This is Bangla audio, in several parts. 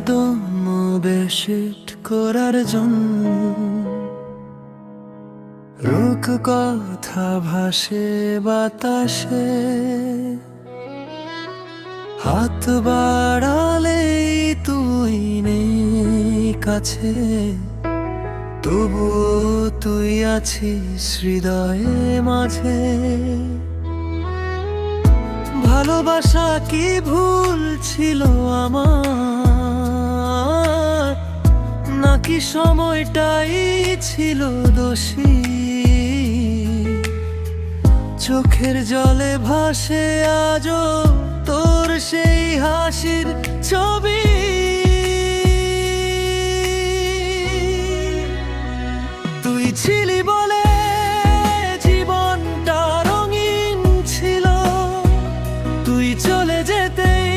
কদম বেশিট করার জন্য রুক কথা ভাসে বাতাসে, হাত বাড়ালেই তুই নেই কাছে, তবুও তুই আছিস হৃদয়ে মাঝে। ভালোবাসা কি ভুল ছিল আমার, নাকি সময়টাই ছিল দোষী? চোখের জলে ভাসে আজও তোর সেই হাসির ছবি। তুই ছিলি বলে জীবনটা রঙিন ছিল, তুই চলে যেতেই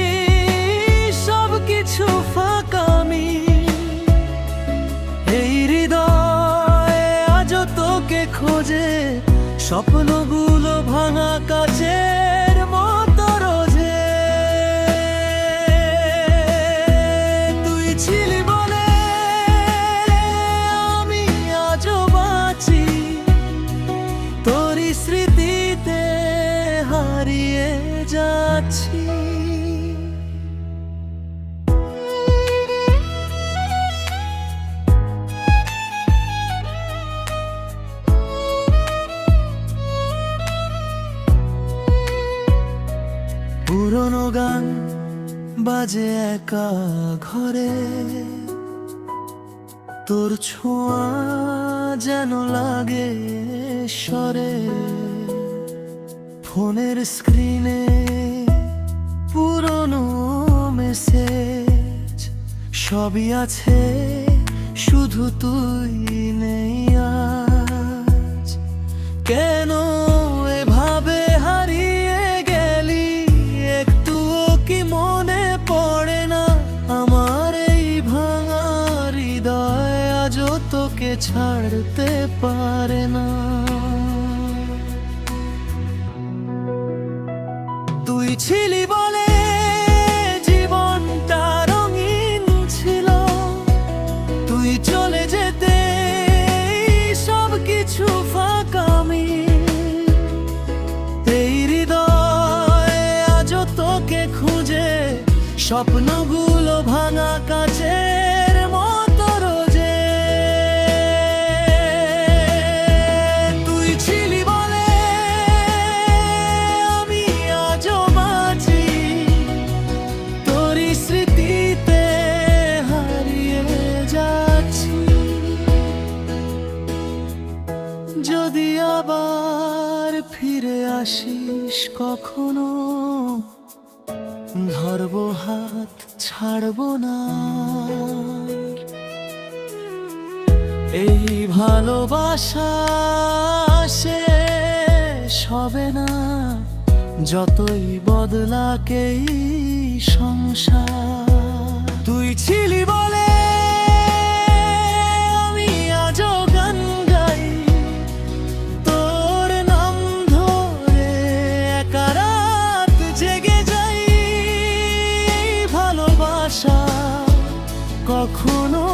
সব কিছু ফাঁকা। আমি এই হৃদয়ে আজও তোকে খোঁজে, স্বপ্নগুলো ভাঙা কাচের মতো রোজে। তুই ছিলি বলে আমি আজও বাঁচি, তোরই স্মৃতিতে হারিয়ে যাচ্ছি। পুরনো গান বাজে একা ঘরে, তোর ছোঁয়া যেন লাগে স্বরে। ফোনের স্ক্রিনে পুরনো মেসেজ সবই আছে, শুধু তুই নেই আজ। কেন এভাবে হারিয়ে গেলি, একটুও কি মনে পড়ে না? আমার এই ভাঙা হৃদয় আজও তোকে ছাড়তে পারে না। তুই ছিলি বলে জীবনটা রঙিন ছিল, তুই চলে যেতে সব কিছু ফাঁকা। আমি এই হৃদয়ে আজও তোকে খুঁজে, স্বপ্নগুলো ভাঙা কাচের মতো রোজে। তুই ছিলি বলে আমি আজও বাঁচি, তোরই স্মৃতিতে হারিয়ে যাচ্ছি। যদি আবার ফিরে আসিস কখনো, ধরবো হাত ছাড়বো না। এই ভালোবাসা শেষ হবে না, যতই বদলাকে সংসার। তুই ছিলি বলে আমি আজও গান গাই, তোর নাম ধরে একা রাত জেগে যাই। ভালোবাসা কখনো